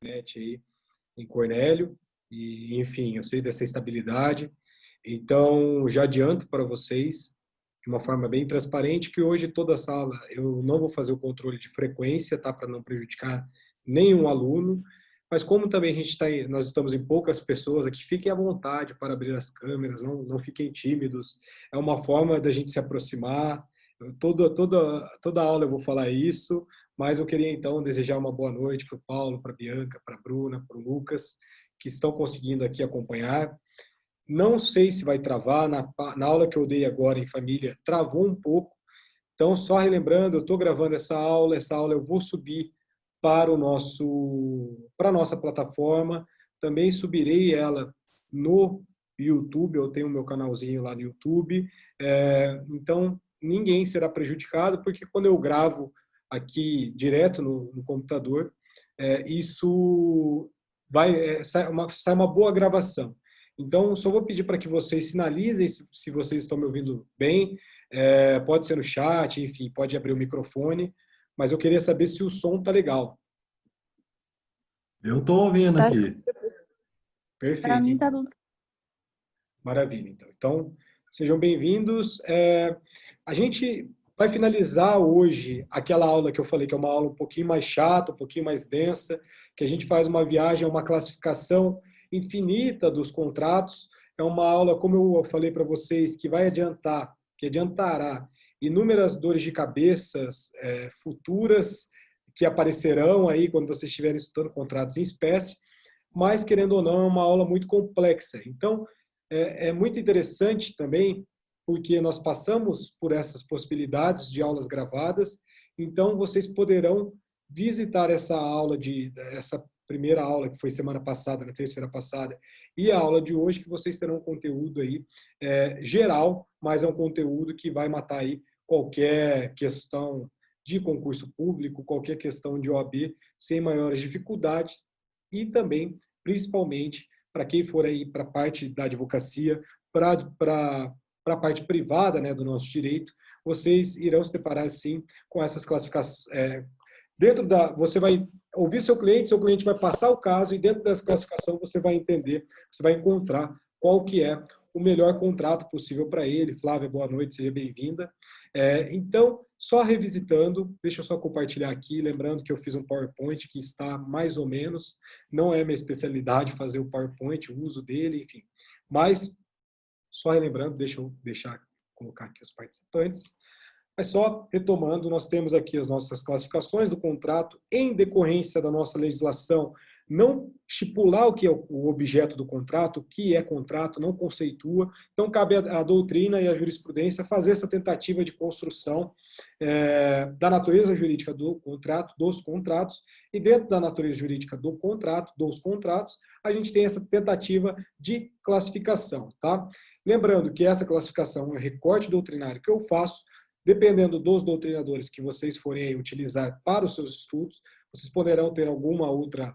aí em Cornélio, e enfim, eu sei dessa estabilidade. Então, já adianto para vocês, de uma forma bem transparente, que hoje toda a sala eu não vou fazer o controle de frequência, tá? Para não prejudicar nenhum aluno. Mas como também nós estamos em poucas pessoas aqui, fiquem à vontade para abrir as câmeras, não fiquem tímidos. É uma forma da gente se aproximar. Toda aula eu vou falar isso, mas eu queria então desejar uma boa noite para o Paulo, para a Bianca, para a Bruna, para o Lucas, que estão conseguindo aqui acompanhar. Não sei se vai travar, na aula que eu dei agora em família, travou um pouco. Então, só relembrando, eu estou gravando essa aula eu vou subir para a nossa plataforma, também subirei ela no YouTube, eu tenho o meu canalzinho lá no YouTube, então ninguém será prejudicado, porque quando eu gravo aqui direto no computador, isso sai uma boa gravação. Então, só vou pedir para que vocês sinalizem se vocês estão me ouvindo bem, pode ser no chat, enfim, pode abrir o microfone, mas eu queria saber se o som tá legal. Eu estou ouvindo Tá sim, aqui. professor. Para Perfeito, mim tá então. tudo. Maravilha, então. Então, sejam bem-vindos. A gente vai finalizar hoje aquela aula que eu falei que é uma aula um pouquinho mais chata, um pouquinho mais densa, que a gente faz uma viagem a uma classificação infinita dos contratos. É uma aula, como eu falei para vocês, que adiantará inúmeras dores de cabeças futuras que aparecerão aí quando vocês estiverem estudando contratos em espécie, mas, querendo ou não, é uma aula muito complexa. Então, é muito interessante também, porque nós passamos por essas possibilidades de aulas gravadas, então vocês poderão visitar essa primeira aula que foi semana passada, na terça-feira passada, e a aula de hoje, que vocês terão um conteúdo aí geral, mas é um conteúdo que vai matar aí qualquer questão de concurso público, qualquer questão de OAB, sem maiores dificuldades, e também, principalmente, para quem for aí para a parte da advocacia, para a parte privada, né, do nosso direito, vocês irão se deparar, sim, com essas classificações. Você vai ouvir seu cliente vai passar o caso e dentro dessa classificação você vai entender, você vai encontrar qual que é o melhor contrato possível para ele. Flávia, boa noite, seja bem-vinda. Então, só revisitando, deixa eu só compartilhar aqui, lembrando que eu fiz um PowerPoint que está mais ou menos, não é minha especialidade fazer o PowerPoint, o uso dele, enfim. Mas, só relembrando, deixa eu colocar aqui os participantes. Mas só retomando, nós temos aqui as nossas classificações do contrato em decorrência da nossa legislação não estipular o que é o objeto do contrato, o que é contrato, não conceitua. Então, cabe à doutrina e à jurisprudência fazer essa tentativa de construção da natureza jurídica do contrato, dos contratos, e dentro da natureza jurídica do contrato, dos contratos, a gente tem essa tentativa de classificação, tá? Lembrando que essa classificação é um recorte doutrinário que eu faço, dependendo dos doutrinadores que vocês forem utilizar para os seus estudos, vocês poderão ter alguma outra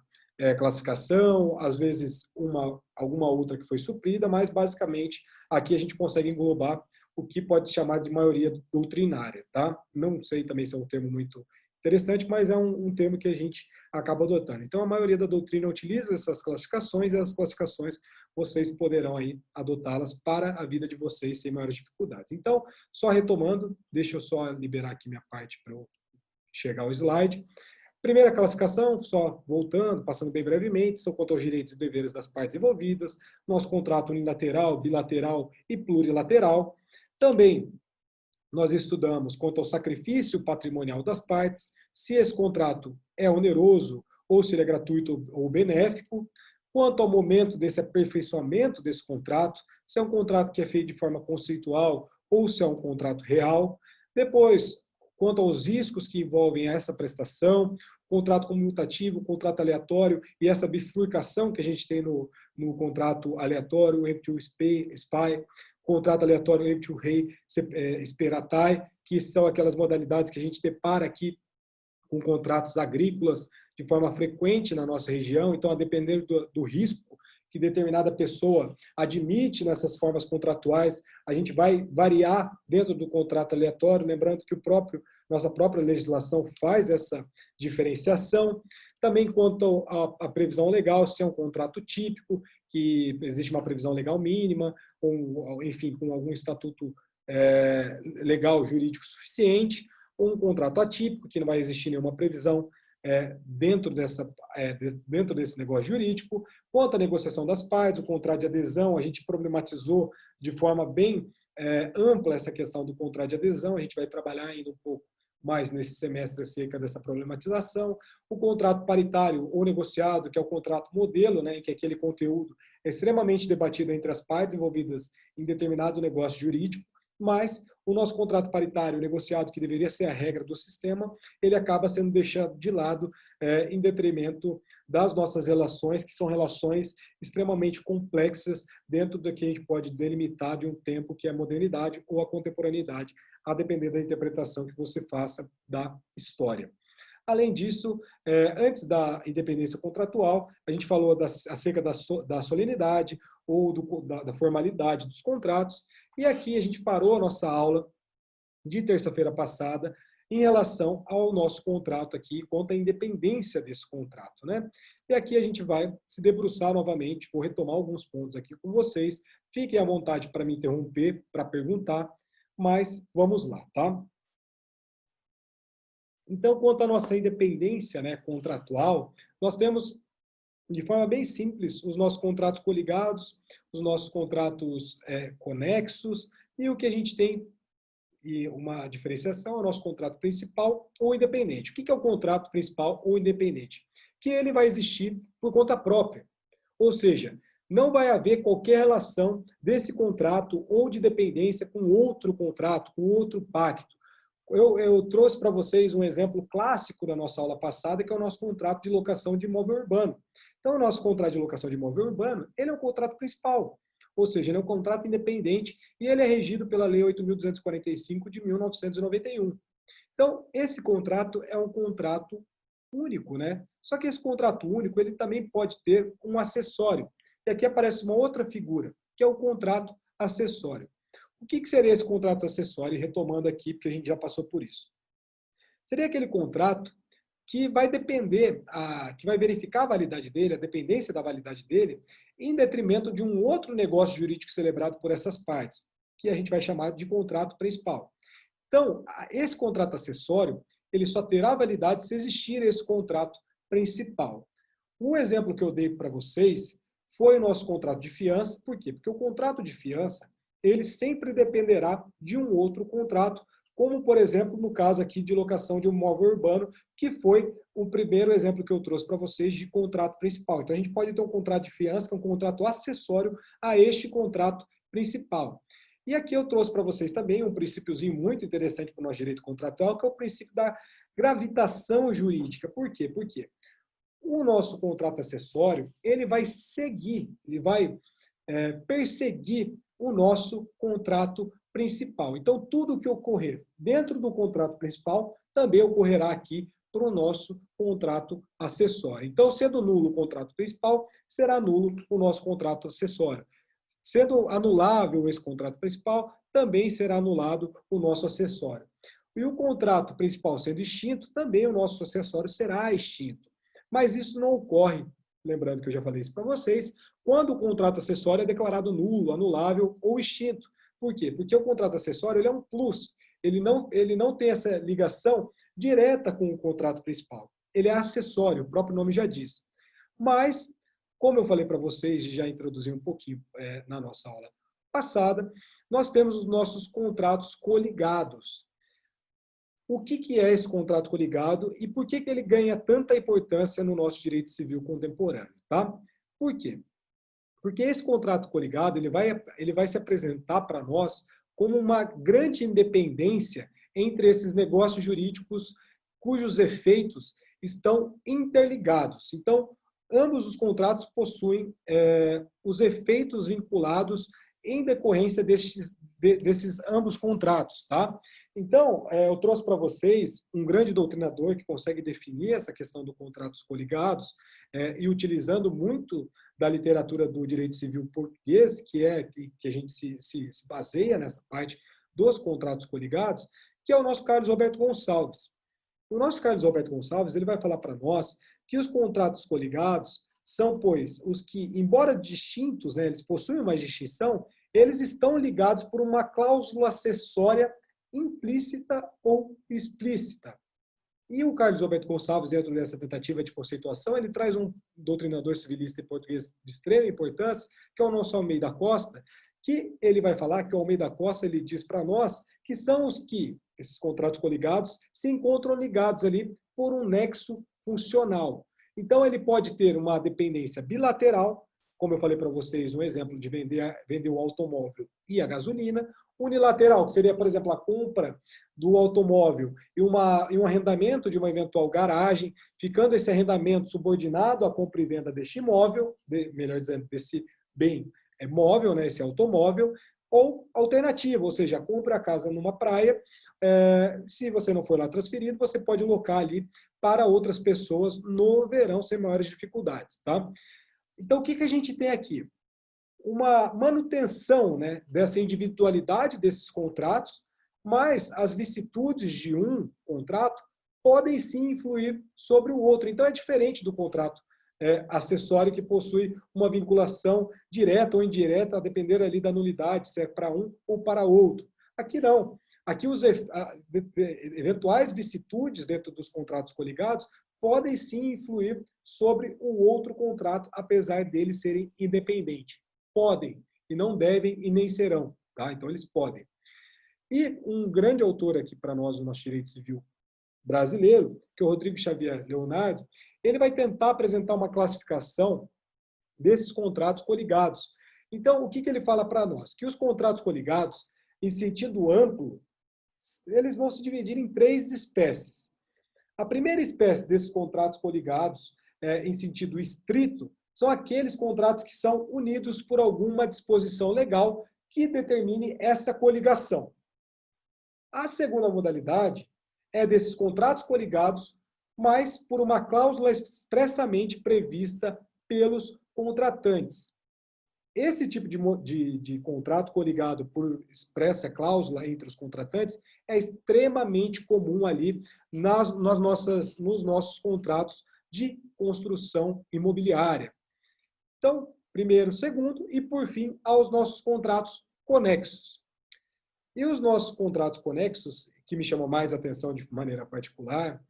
classificação, às vezes alguma outra que foi suprida, mas basicamente aqui a gente consegue englobar o que pode se chamar de maioria doutrinária, tá? Não sei também se é um termo muito interessante, mas é um termo que a gente acaba adotando. Então, a maioria da doutrina utiliza essas classificações, e as classificações vocês poderão aí adotá-las para a vida de vocês sem maiores dificuldades. Então, só retomando, deixa eu só liberar aqui minha parte para eu chegar ao slide. Primeira classificação, só voltando, passando bem brevemente, são quanto aos direitos e deveres das partes envolvidas, nosso contrato unilateral, bilateral e plurilateral. Também nós estudamos quanto ao sacrifício patrimonial das partes, se esse contrato é oneroso ou se ele é gratuito ou benéfico, quanto ao momento desse aperfeiçoamento desse contrato, se é um contrato que é feito de forma conceitual ou se é um contrato real. Depois, quanto aos riscos que envolvem essa prestação, contrato comutativo, contrato aleatório e essa bifurcação que a gente tem no contrato aleatório, empty SPY, contrato aleatório empty rei esperatai, que são aquelas modalidades que a gente depara aqui com contratos agrícolas de forma frequente na nossa região. Então, a depender do risco que determinada pessoa admite nessas formas contratuais, a gente vai variar dentro do contrato aleatório, lembrando que nossa própria legislação faz essa diferenciação. Também quanto à previsão legal, se é um contrato típico, que existe uma previsão legal mínima, ou, enfim, com algum estatuto legal jurídico suficiente, ou um contrato atípico, que não vai existir nenhuma previsão dentro desse negócio jurídico. Quanto à negociação das partes, o contrato de adesão, a gente problematizou de forma bem ampla essa questão do contrato de adesão, a gente vai trabalhar ainda um pouco mais nesse semestre acerca dessa problematização. O contrato paritário ou negociado, que é o contrato modelo, né, em que aquele conteúdo é extremamente debatido entre as partes envolvidas em determinado negócio jurídico, mas o nosso contrato paritário negociado, que deveria ser a regra do sistema, ele acaba sendo deixado de lado em detrimento das nossas relações, que são relações extremamente complexas dentro do que a gente pode delimitar de um tempo que é a modernidade ou a contemporaneidade, a depender da interpretação que você faça da história. Além disso, antes da independência contratual, a gente falou acerca da solenidade ou da formalidade dos contratos, e aqui a gente parou a nossa aula de terça-feira passada em relação ao nosso contrato aqui, quanto à independência desse contrato, né? E aqui a gente vai se debruçar novamente, vou retomar alguns pontos aqui com vocês, fiquem à vontade para me interromper, para perguntar, mas vamos lá, tá? Então, quanto à nossa independência, né, contratual, nós temos, de forma bem simples, os nossos contratos coligados, os nossos contratos conexos, e o que a gente tem, e uma diferenciação, é o nosso contrato principal ou independente. O que é o contrato principal ou independente? Que ele vai existir por conta própria, ou seja, não vai haver qualquer relação desse contrato ou de dependência com outro contrato, com outro pacto. Eu trouxe para vocês um exemplo clássico da nossa aula passada, que é o nosso contrato de locação de imóvel urbano. Então, o nosso contrato de locação de imóvel urbano, ele é um contrato principal, ou seja, ele é um contrato independente e ele é regido pela Lei 8.245 de 1991. Então, esse contrato é um contrato único, né? Só que esse contrato único, ele também pode ter um acessório. E aqui aparece uma outra figura, que é o contrato acessório. O que seria esse contrato acessório? Retomando aqui, porque a gente já passou por isso. Seria aquele contrato que vai depender, que vai verificar a validade dele, a dependência da validade dele, em detrimento de um outro negócio jurídico celebrado por essas partes, que a gente vai chamar de contrato principal. Então, esse contrato acessório, ele só terá validade se existir esse contrato principal. O exemplo que eu dei para vocês foi o nosso contrato de fiança. Por quê? Porque o contrato de fiança, ele sempre dependerá de um outro contrato, como, por exemplo, no caso aqui de locação de um imóvel urbano, que foi o primeiro exemplo que eu trouxe para vocês de contrato principal. Então, a gente pode ter um contrato de fiança, que é um contrato acessório a este contrato principal. E aqui eu trouxe para vocês também um princípiozinho muito interessante para o nosso direito contratual, que é o princípio da gravitação jurídica. Por quê? Porque o nosso contrato acessório, ele vai seguir, ele vai perseguir o nosso contrato principal. Então, tudo que ocorrer dentro do contrato principal também ocorrerá aqui para o nosso contrato acessório. Então, sendo nulo o contrato principal, será nulo o nosso contrato acessório. Sendo anulável esse contrato principal, também será anulado o nosso acessório. E o contrato principal sendo extinto, também o nosso acessório será extinto. Mas isso não ocorre, lembrando que eu já falei isso para vocês, quando o contrato acessório é declarado nulo, anulável ou extinto. Por quê? Porque o contrato acessório ele é um plus, ele não tem essa ligação direta com o contrato principal. Ele é acessório, o próprio nome já diz. Mas, como eu falei para vocês, e já introduzi um pouquinho na nossa aula passada, nós temos os nossos contratos coligados. O que é esse contrato coligado e por que ele ganha tanta importância no nosso direito civil contemporâneo? Tá? Por quê? Porque esse contrato coligado ele vai se apresentar para nós como uma grande independência entre esses negócios jurídicos cujos efeitos estão interligados. Então, ambos os contratos possuem os efeitos vinculados em decorrência desses ambos contratos, tá? Então, eu trouxe para vocês um grande doutrinador que consegue definir essa questão dos contratos coligados e utilizando muito da literatura do direito civil português, que a gente se baseia nessa parte dos contratos coligados, que é o nosso Carlos Roberto Gonçalves. O nosso Carlos Roberto Gonçalves ele vai falar para nós que os contratos coligados são, pois, os que, embora distintos, né, eles possuem uma distinção, eles estão ligados por uma cláusula acessória implícita ou explícita. E o Carlos Roberto Gonçalves, dentro dessa tentativa de conceituação, ele traz um doutrinador civilista em português de extrema importância, que é o nosso Almeida Costa, que ele vai falar que o Almeida Costa ele diz para nós que são os que, esses contratos coligados, se encontram ligados ali por um nexo funcional. Então, ele pode ter uma dependência bilateral, como eu falei para vocês, um exemplo de vender o automóvel e a gasolina, unilateral, que seria, por exemplo, a compra do automóvel e um arrendamento de uma eventual garagem, ficando esse arrendamento subordinado à compra e venda deste imóvel, melhor dizendo, desse bem móvel, né, esse automóvel, ou alternativa, ou seja, compra a casa numa praia, se você não for lá transferido, você pode locar ali para outras pessoas no verão sem maiores dificuldades, tá? Então, o que a gente tem aqui? Uma manutenção, né, dessa individualidade desses contratos, mas as vicissitudes de um contrato podem sim influir sobre o outro. Então, é diferente do contrato acessório que possui uma vinculação direta ou indireta, a depender ali da nulidade, se é para um ou para outro. Aqui não. Aqui os eventuais vicissitudes dentro dos contratos coligados podem sim influir sobre o outro contrato, apesar deles serem independentes. Podem, e não devem e nem serão. Tá? Então, eles podem. E um grande autor aqui para nós, do nosso direito civil brasileiro, que é o Rodrigo Xavier Leonardo, ele vai tentar apresentar uma classificação desses contratos coligados. Então, o que ele fala para nós? Que os contratos coligados, em sentido amplo, eles vão se dividir em 3 espécies. A primeira espécie desses contratos coligados, em sentido estrito, são aqueles contratos que são unidos por alguma disposição legal que determine essa coligação. A segunda modalidade é desses contratos coligados, mas por uma cláusula expressamente prevista pelos contratantes. Esse tipo de contrato coligado por expressa cláusula entre os contratantes é extremamente comum ali nos nossos contratos de construção imobiliária. Então, primeiro, segundo e, por fim, aos nossos contratos conexos. E os nossos contratos conexos, que me chamam mais atenção de maneira particular,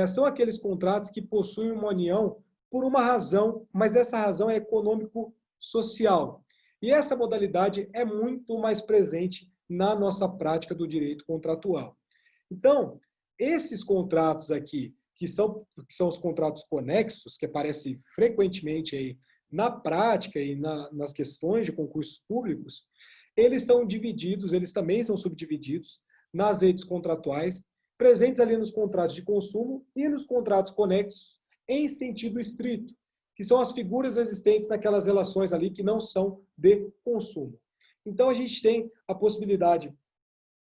são aqueles contratos que possuem uma união por uma razão, mas essa razão é econômico-social. E essa modalidade é muito mais presente na nossa prática do direito contratual. Então, esses contratos aqui, que são os contratos conexos, que aparecem frequentemente aí na prática e nas questões de concursos públicos, eles são divididos, eles também são subdivididos nas redes contratuais, presentes ali nos contratos de consumo e nos contratos conexos em sentido estrito, que são as figuras existentes naquelas relações ali que não são de consumo. Então, a gente tem a possibilidade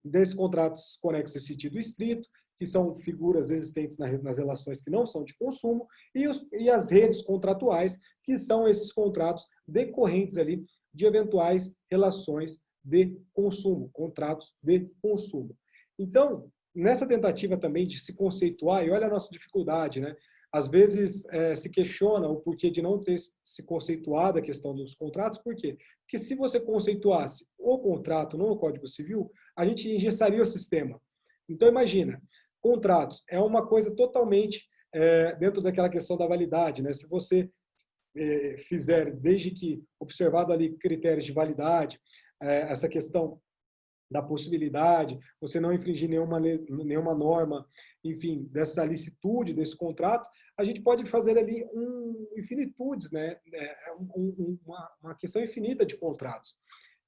desses contratos conexos em sentido estrito, que são figuras existentes nas relações que não são de consumo, e as redes contratuais, que são esses contratos decorrentes ali de eventuais relações de consumo, contratos de consumo. Então, nessa tentativa também de se conceituar, e olha a nossa dificuldade, né? Às vezes se questiona o porquê de não ter se conceituado a questão dos contratos, por quê? Porque se você conceituasse o contrato no Código Civil, a gente engessaria o sistema. Então, imagina, contratos é uma coisa totalmente dentro daquela questão da validade, né? Se você fizer, desde que observado ali critérios de validade, essa questão da possibilidade, você não infringir nenhuma norma, enfim, dessa licitude desse contrato, a gente pode fazer ali infinitudes, né? Uma questão infinita de contratos.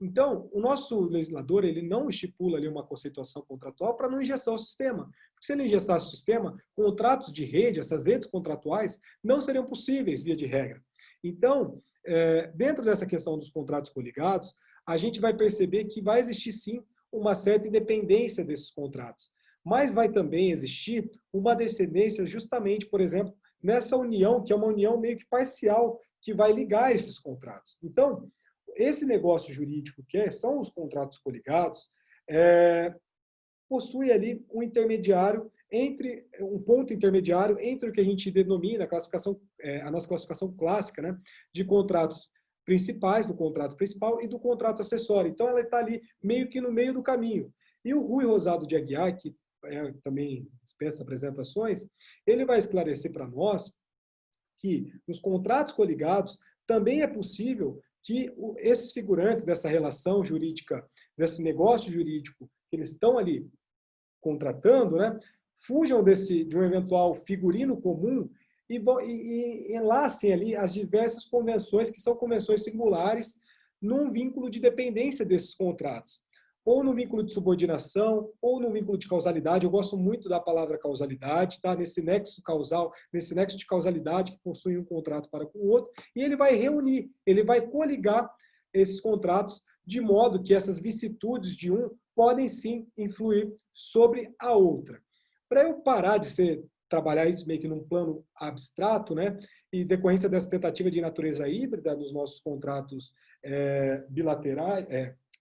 Então, o nosso legislador, ele não estipula ali uma conceituação contratual para não engessar o sistema. Porque se ele engessasse o sistema, contratos de rede, essas redes contratuais, não seriam possíveis, via de regra. Então, dentro dessa questão dos contratos coligados, a gente vai perceber que vai existir, sim, uma certa independência desses contratos. Mas vai também existir uma descendência justamente, por exemplo, nessa união, que é uma união meio que parcial, que vai ligar esses contratos. Então, esse negócio jurídico são os contratos coligados, possui ali um intermediário um ponto intermediário entre o que a gente denomina a nossa classificação clássica, né, de contratos principais, do contrato principal e do contrato acessório. Então, ela está ali meio que no meio do caminho. E o Rui Rosado de Aguiar, que também dispensa apresentações, ele vai esclarecer para nós que nos contratos coligados também é possível que esses figurantes dessa relação jurídica, desse negócio jurídico que eles estão ali contratando, né, fujam de um eventual figurino comum e enlacem ali as diversas convenções que são convenções singulares num vínculo de dependência desses contratos. Ou no vínculo de subordinação, ou no vínculo de causalidade. Eu gosto muito da palavra causalidade, tá? Nesse nexo causal, nesse nexo de causalidade que possui um contrato para com o outro, e ele vai reunir, ele vai coligar esses contratos de modo que essas vicissitudes de um podem sim influir sobre a outra. Para eu parar de trabalhar isso meio que num plano abstrato, né, e decorrência dessa tentativa de natureza híbrida nos nossos contratos bilaterais,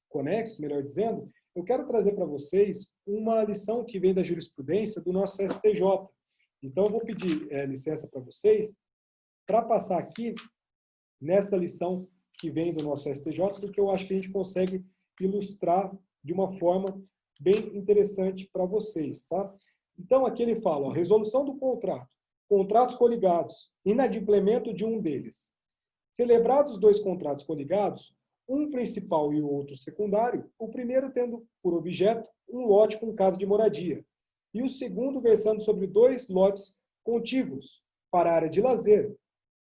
conexos, melhor dizendo, eu quero trazer para vocês uma lição que vem da jurisprudência do nosso STJ. Então, eu vou pedir licença para vocês para passar aqui nessa lição que vem do nosso STJ, porque eu acho que a gente consegue ilustrar de uma forma bem interessante para vocês, tá? Então, aqui ele fala, ó, resolução do contrato, contratos coligados, inadimplemento de um deles. Celebrados dois contratos coligados, um principal e o outro secundário, o primeiro tendo por objeto um lote com casa de moradia, e o segundo versando sobre dois lotes contíguos para a área de lazer.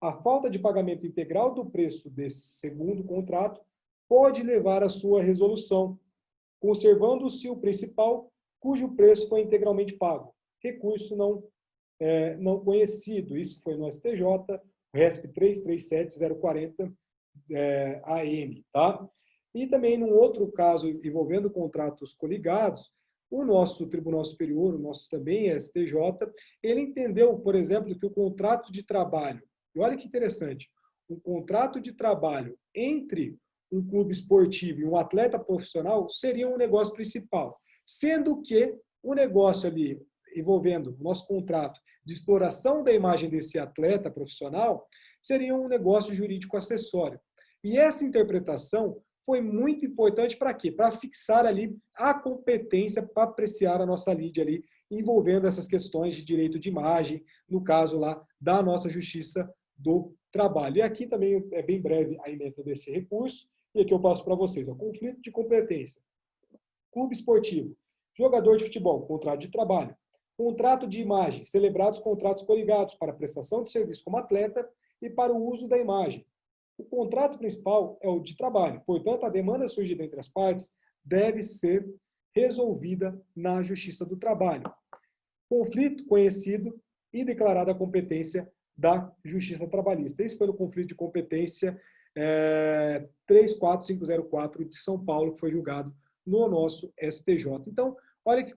A falta de pagamento integral do preço desse segundo contrato pode levar à sua resolução, conservando-se o principal, cujo preço foi integralmente pago. Recurso não conhecido. Isso foi no STJ, RESP 337040 AM. Tá? E também, num outro caso envolvendo contratos coligados, o nosso Tribunal Superior, o nosso também STJ, ele entendeu, por exemplo, que o contrato de trabalho, e olha que interessante, um contrato de trabalho entre um clube esportivo e um atleta profissional seria um negócio principal, sendo que o negócio ali envolvendo o nosso contrato de exploração da imagem desse atleta profissional seria um negócio jurídico acessório. E essa interpretação foi muito importante para quê? Para fixar ali a competência para apreciar a nossa lide ali, envolvendo essas questões de direito de imagem, no caso lá da nossa Justiça do Trabalho. E aqui também é bem breve a emenda desse recurso, e aqui eu passo para vocês. Ó, conflito de competência. Clube esportivo. Jogador de futebol, contrato de trabalho. Contrato de imagem. Celebrados contratos coligados para prestação de serviço como atleta e para o uso da imagem. O contrato principal é o de trabalho. Portanto, a demanda surgida entre as partes deve ser resolvida na Justiça do Trabalho. Conflito conhecido e declarada a competência da Justiça Trabalhista. Isso foi no conflito de competência 34504 de São Paulo, que foi julgado no nosso STJ. Então, olha que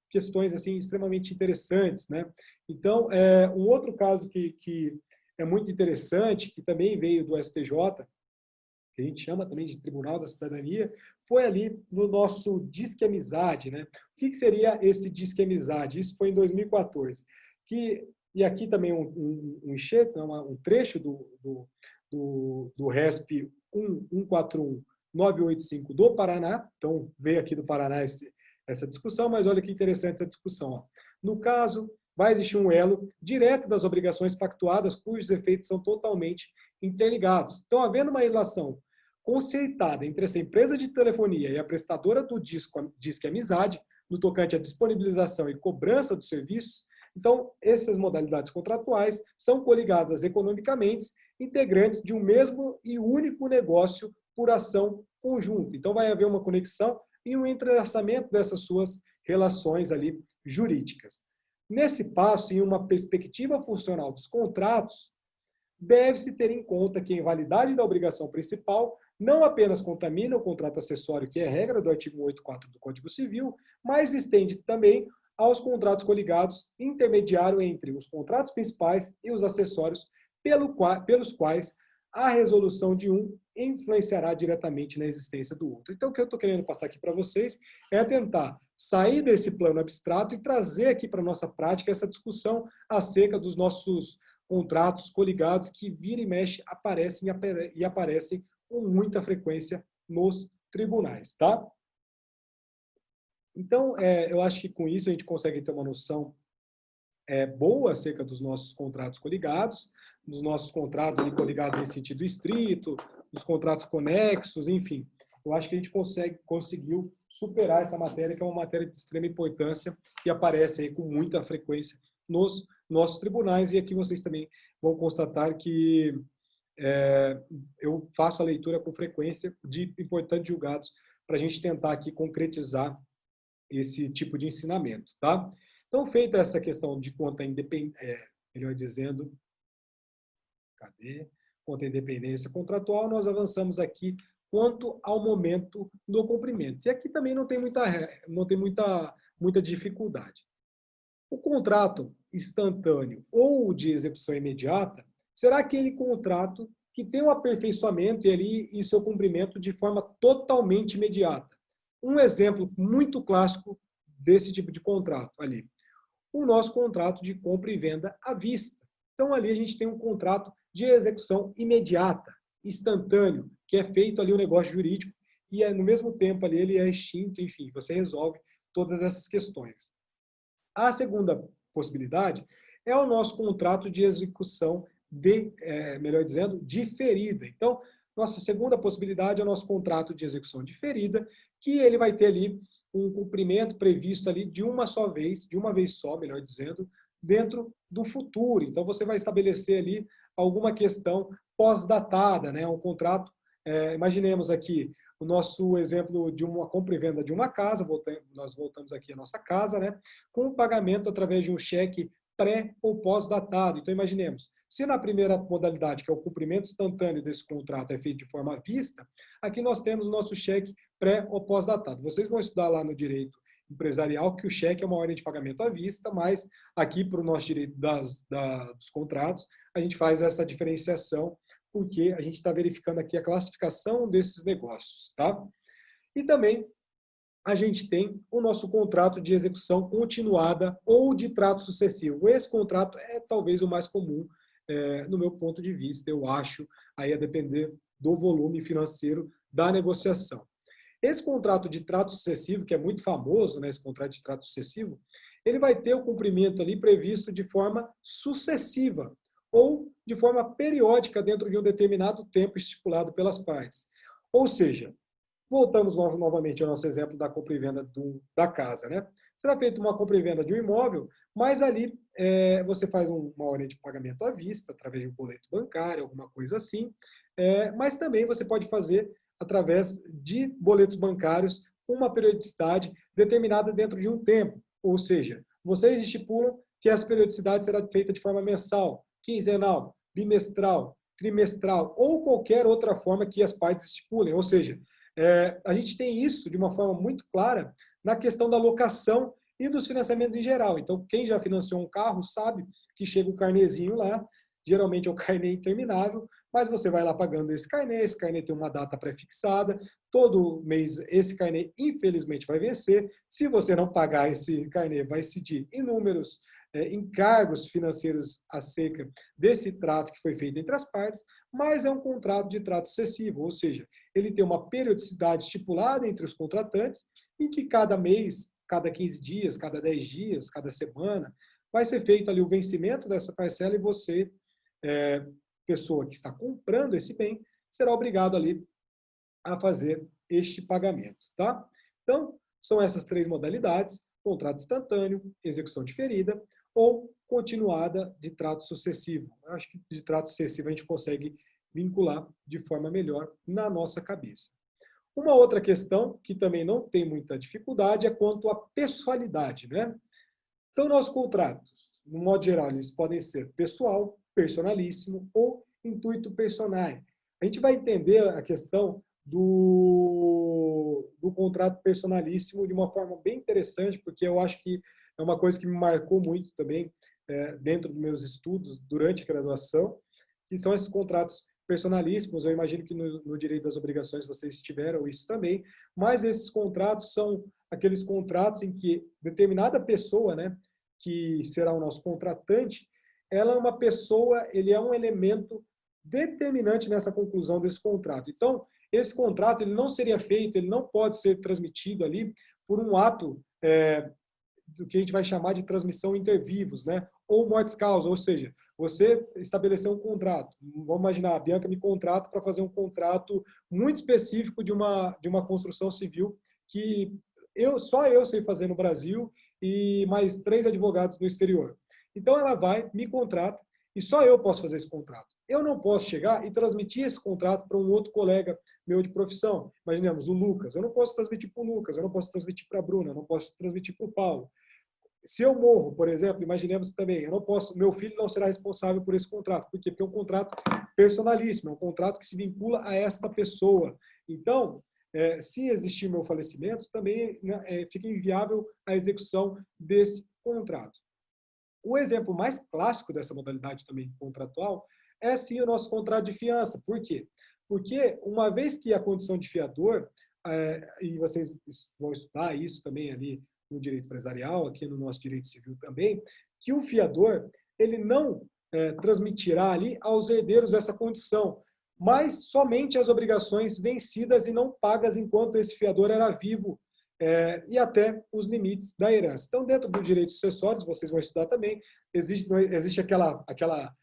questões assim, extremamente interessantes, né? Então, um outro caso que é muito interessante, que também veio do STJ, que a gente chama também de Tribunal da Cidadania, foi ali no nosso Disque Amizade, né? O que seria esse Disque Amizade? Isso foi em 2014. E aqui também um enxerto, um trecho do RESP 1141985 do Paraná. Então, veio aqui do Paraná essa discussão, mas olha que interessante essa discussão. Ó. No caso, vai existir um elo direto das obrigações pactuadas, cujos efeitos são totalmente interligados. Então, havendo uma relação conceitada entre essa empresa de telefonia e a prestadora do Disque Amizade, no tocante à disponibilização e cobrança dos serviços, então, essas modalidades contratuais são coligadas economicamente, integrantes de um mesmo e único negócio por ação conjunta. Então, vai haver uma conexão e um entrelaçamento dessas suas relações ali jurídicas. Nesse passo, em uma perspectiva funcional dos contratos, deve-se ter em conta que a invalidade da obrigação principal não apenas contamina o contrato acessório, que é regra do artigo 184 do Código Civil, mas estende também aos contratos coligados, intermediário entre os contratos principais e os acessórios, pelos quais a resolução de um influenciará diretamente na existência do outro. Então, o que eu estou querendo passar aqui para vocês é tentar sair desse plano abstrato e trazer aqui para a nossa prática essa discussão acerca dos nossos contratos coligados que vira e mexe aparecem com muita frequência nos tribunais, tá? Então, eu acho que com isso a gente consegue ter uma noção boa acerca dos nossos contratos coligados, dos nossos contratos ali coligados em sentido estrito, dos contratos conexos, enfim. Eu acho que a gente conseguiu superar essa matéria, que é uma matéria de extrema importância e aparece aí com muita frequência nos nossos tribunais. E aqui vocês também vão constatar que eu faço a leitura com frequência de importantes julgados para a gente tentar aqui concretizar esse tipo de ensinamento, tá? Então, feita essa questão de conta independente, melhor dizendo, conta independência contratual, nós avançamos aqui quanto ao momento do cumprimento. E aqui também não tem muita dificuldade. O contrato instantâneo ou de execução imediata será aquele contrato que tem um aperfeiçoamento e seu cumprimento de forma totalmente imediata. Um exemplo muito clássico desse tipo de contrato ali. O nosso contrato de compra e venda à vista. Então, ali a gente tem um contrato de execução imediata, instantâneo, que é feito ali um negócio jurídico e no mesmo tempo ali ele é extinto, enfim, você resolve todas essas questões. A segunda possibilidade é o nosso contrato de execução melhor dizendo, diferida. Então, nossa segunda possibilidade é o nosso contrato de execução diferida, que ele vai ter ali um cumprimento previsto ali de uma vez só, melhor dizendo, dentro do futuro. Então, você vai estabelecer ali alguma questão pós-datada, né? Um contrato, imaginemos aqui o nosso exemplo de uma compra e venda de uma casa, nós voltamos aqui à nossa casa, né? Com o pagamento através de um cheque pré ou pós-datado. Então, imaginemos, se na primeira modalidade, que é o cumprimento instantâneo desse contrato, é feito de forma à vista, aqui nós temos o nosso cheque pré ou pós-datado. Vocês vão estudar lá no direito empresarial que o cheque é uma ordem de pagamento à vista, mas aqui para o nosso direito dos contratos, a gente faz essa diferenciação porque a gente está verificando aqui a classificação desses negócios, tá? E também a gente tem o nosso contrato de execução continuada ou de trato sucessivo. Esse contrato é talvez o mais comum, no meu ponto de vista, eu acho, aí a depender do volume financeiro da negociação. Esse contrato de trato sucessivo, que é muito famoso, né, esse contrato de trato sucessivo, ele vai ter o cumprimento ali previsto de forma sucessiva ou de forma periódica dentro de um determinado tempo estipulado pelas partes. Ou seja, voltamos novamente ao nosso exemplo da compra e venda da casa, né? Será feita uma compra e venda de um imóvel, mas ali você faz uma ordem de pagamento à vista, através de um boleto bancário, alguma coisa assim, mas também você pode fazer através de boletos bancários com uma periodicidade determinada dentro de um tempo. Ou seja, vocês estipulam que essa periodicidade será feita de forma mensal, quinzenal, bimestral, trimestral ou qualquer outra forma que as partes estipulem. Ou seja, a gente tem isso de uma forma muito clara na questão da locação e dos financiamentos em geral. Então, quem já financiou um carro sabe que chega um carnezinho lá, geralmente é um carnê interminável, mas você vai lá pagando esse carnê tem uma data pré-fixada, todo mês esse carnê infelizmente vai vencer. Se você não pagar esse carnê, vai incidir inúmeros encargos financeiros acerca desse trato que foi feito entre as partes, mas é um contrato de trato sucessivo, ou seja, ele tem uma periodicidade estipulada entre os contratantes, em que cada mês, cada 15 dias, cada 10 dias, cada semana, vai ser feito ali o vencimento dessa parcela e você, pessoa que está comprando esse bem, será obrigado ali a fazer este pagamento, tá? Então, são essas três modalidades: contrato instantâneo, execução diferida ou continuada de trato sucessivo. Eu acho que de trato sucessivo a gente consegue vincular de forma melhor na nossa cabeça. Uma outra questão que também não tem muita dificuldade é quanto à pessoalidade, né? Então, nossos contratos, no modo geral, eles podem ser pessoal, personalíssimo ou intuito personae. A gente vai entender a questão do contrato personalíssimo de uma forma bem interessante, porque eu acho que é uma coisa que me marcou muito também dentro dos meus estudos durante a graduação, que são esses contratos personalíssimos, eu imagino que no direito das obrigações vocês tiveram isso também, mas esses contratos são aqueles contratos em que determinada pessoa, né, que será o nosso contratante, ela é uma pessoa, ele é um elemento determinante nessa conclusão desse contrato. Então, esse contrato ele não seria feito, ele não pode ser transmitido ali por um ato do que a gente vai chamar de transmissão inter vivos, né? Ou mortis causa, ou seja, você estabeleceu um contrato. Vamos imaginar, a Bianca me contrata para fazer um contrato muito específico de uma construção civil que só eu sei fazer no Brasil e mais 3 advogados no exterior. Então ela vai, me contrata e só eu posso fazer esse contrato. Eu não posso chegar e transmitir esse contrato para um outro colega meu de profissão. Imaginemos, o Lucas. Eu não posso transmitir para o Lucas, eu não posso transmitir para a Bruna, eu não posso transmitir para o Paulo. Se eu morro, por exemplo, imaginemos também, eu não posso, meu filho não será responsável por esse contrato. Por quê? Porque é um contrato personalíssimo, é um contrato que se vincula a esta pessoa. Então, se existir meu falecimento, também fica inviável a execução desse contrato. O exemplo mais clássico dessa modalidade também contratual é sim o nosso contrato de fiança. Por quê? Porque uma vez que a condição de fiador, e vocês vão estudar isso também ali no direito empresarial, aqui no nosso direito civil também, que o fiador ele não transmitirá ali aos herdeiros essa condição, mas somente as obrigações vencidas e não pagas enquanto esse fiador era vivo, e até os limites da herança. Então, dentro do direito sucessório, vocês vão estudar também, existe aquela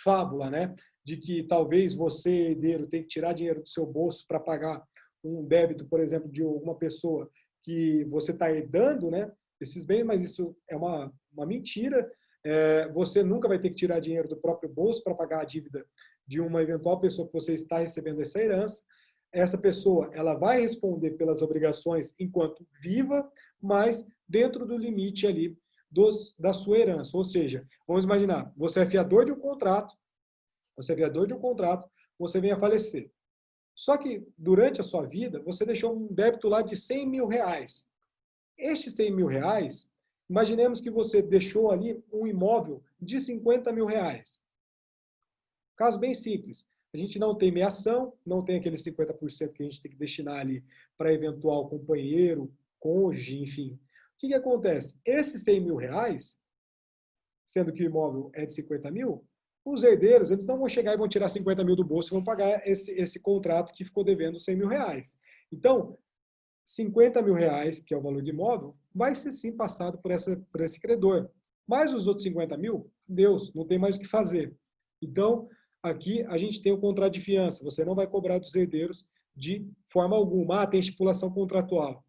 fábula, né, de que talvez você, herdeiro, tem que tirar dinheiro do seu bolso para pagar um débito, por exemplo, de alguma pessoa que você está herdando, né, esses bens, mas isso é uma mentira. Você nunca vai ter que tirar dinheiro do próprio bolso para pagar a dívida de uma eventual pessoa que você está recebendo essa herança. Essa pessoa ela vai responder pelas obrigações enquanto viva, mas dentro do limite ali da sua herança. Ou seja, vamos imaginar, você é fiador de um contrato, você vem a falecer. Só que durante a sua vida, você deixou um débito lá de 100 mil reais. Estes 100 mil reais, imaginemos que você deixou ali um imóvel de 50 mil reais. Caso bem simples. A gente não tem meação, não tem aquele 50% que a gente tem que destinar ali para eventual companheiro, cônjuge, enfim. O que acontece? Esses 100 mil reais, sendo que o imóvel é de 50 mil, os herdeiros, eles não vão chegar e vão tirar 50 mil do bolso e vão pagar esse contrato que ficou devendo 100 mil reais. Então, 50 mil reais, que é o valor de imóvel, vai ser sim passado por esse credor. Mas os outros 50 mil, Deus, não tem mais o que fazer. Então, aqui a gente tem o contrato de fiança. Você não vai cobrar dos herdeiros de forma alguma. Tem estipulação contratual.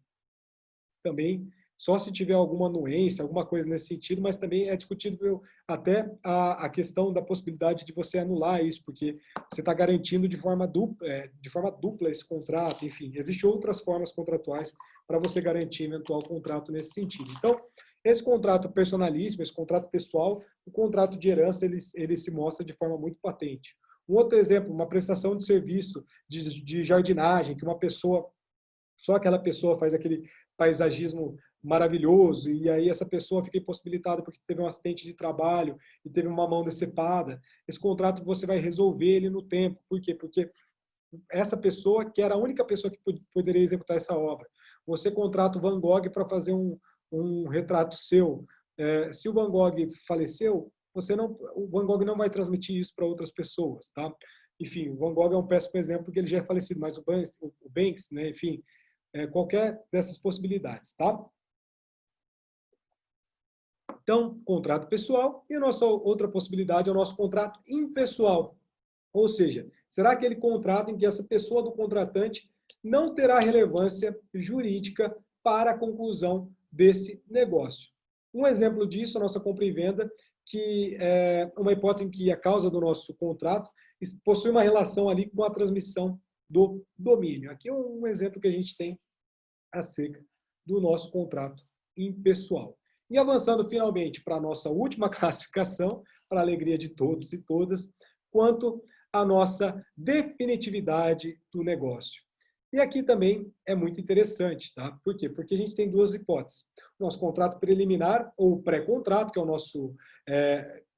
Também só se tiver alguma anuência, alguma coisa nesse sentido, mas também é discutível até a questão da possibilidade de você anular isso, porque você está garantindo de forma dupla esse contrato, enfim, existem outras formas contratuais para você garantir eventual contrato nesse sentido. Então, esse contrato personalíssimo, esse contrato pessoal, o contrato de herança, ele se mostra de forma muito patente. Um outro exemplo, uma prestação de serviço de jardinagem, que só aquela pessoa faz aquele paisagismo maravilhoso, e aí essa pessoa fica impossibilitada porque teve um acidente de trabalho e teve uma mão decepada. Esse contrato você vai resolver ele no tempo. Por quê? Porque essa pessoa, que era a única pessoa que poderia executar essa obra. Você contrata o Van Gogh para fazer um retrato seu. Se o Van Gogh faleceu, o Van Gogh não vai transmitir isso para outras pessoas, tá? Enfim, o Van Gogh é um péssimo exemplo porque ele já é falecido, mas o Banks, né, enfim, qualquer dessas possibilidades, tá? Então, contrato pessoal, e a nossa outra possibilidade é o nosso contrato impessoal. Ou seja, será aquele contrato em que essa pessoa do contratante não terá relevância jurídica para a conclusão desse negócio. Um exemplo disso, a nossa compra e venda, que é uma hipótese em que a causa do nosso contrato possui uma relação ali com a transmissão do domínio. Aqui é um exemplo que a gente tem acerca do nosso contrato impessoal. E avançando finalmente para a nossa última classificação, para a alegria de todos e todas, quanto à nossa definitividade do negócio. E aqui também é muito interessante, tá? Por quê? Porque a gente tem duas hipóteses. O nosso contrato preliminar ou pré-contrato, que é o nosso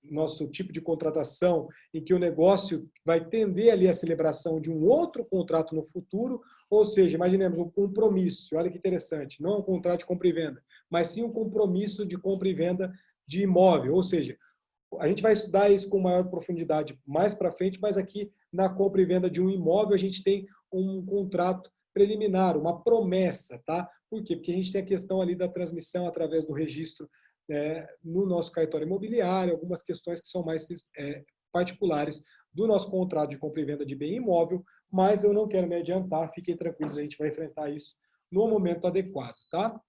nosso tipo de contratação, em que o negócio vai tender ali a celebração de um outro contrato no futuro, ou seja, imaginemos um compromisso, olha que interessante, não um contrato de compra e venda, mas sim um compromisso de compra e venda de imóvel, ou seja, a gente vai estudar isso com maior profundidade mais para frente, mas aqui na compra e venda de um imóvel a gente tem um contrato preliminar, uma promessa, tá? Por quê? Porque a gente tem a questão ali da transmissão através do registro no nosso cartório imobiliário, algumas questões que são mais particulares do nosso contrato de compra e venda de bem imóvel, mas eu não quero me adiantar, fiquem tranquilos, a gente vai enfrentar isso no momento adequado, tá?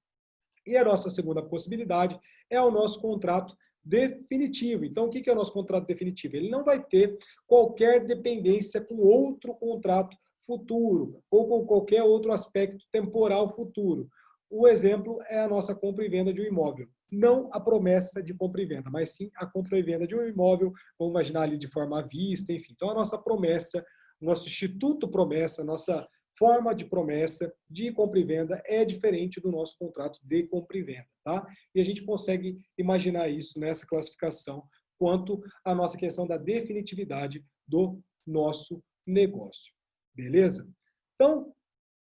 E a nossa segunda possibilidade é o nosso contrato definitivo. Então, o que é o nosso contrato definitivo? Ele não vai ter qualquer dependência com outro contrato futuro ou com qualquer outro aspecto temporal futuro. O exemplo é a nossa compra e venda de um imóvel. Não a promessa de compra e venda, mas sim a compra e venda de um imóvel, vamos imaginar ali de forma à vista, enfim. Então, a nossa promessa, nosso instituto promessa, nossa forma de promessa de compra e venda é diferente do nosso contrato de compra e venda, tá? E a gente consegue imaginar isso nessa classificação quanto à nossa questão da definitividade do nosso negócio. Beleza? Então,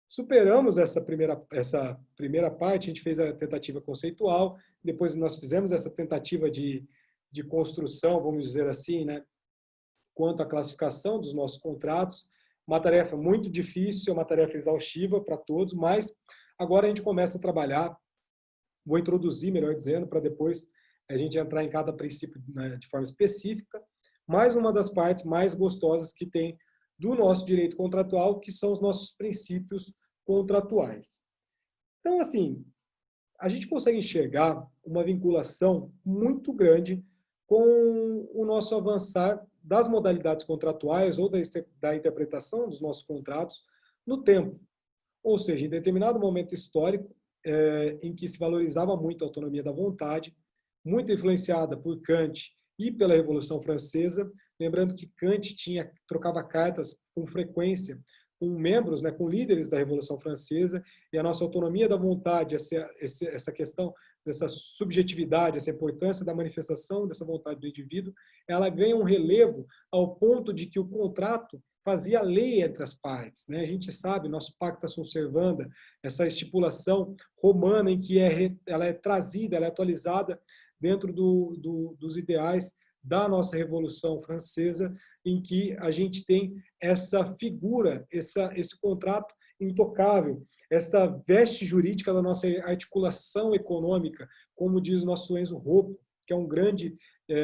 superamos essa primeira parte, a gente fez a tentativa conceitual, depois nós fizemos essa tentativa de construção, vamos dizer assim, né, quanto à classificação dos nossos contratos. Uma tarefa muito difícil, uma tarefa exaustiva para todos, mas agora a gente começa a trabalhar, vou introduzir, melhor dizendo, para depois a gente entrar em cada princípio, né, de forma específica, mais uma das partes mais gostosas que tem do nosso direito contratual, que são os nossos princípios contratuais. Então, assim, a gente consegue enxergar uma vinculação muito grande com o nosso avançar das modalidades contratuais ou da interpretação dos nossos contratos no tempo. Ou seja, em determinado momento histórico, em que se valorizava muito a autonomia da vontade, muito influenciada por Kant e pela Revolução Francesa, lembrando que Kant trocava cartas com frequência com membros, né, com líderes da Revolução Francesa, e a nossa autonomia da vontade, essa questão dessa subjetividade, essa importância da manifestação dessa vontade do indivíduo, ela ganha um relevo ao ponto de que o contrato fazia lei entre as partes, né? A gente sabe, nosso pacta sunt servanda, essa estipulação romana em que ela é trazida, ela é atualizada dentro dos ideais da nossa Revolução Francesa, em que a gente tem essa figura, esse contrato intocável, essa veste jurídica da nossa articulação econômica, como diz o nosso Enzo Rocco, que é um grande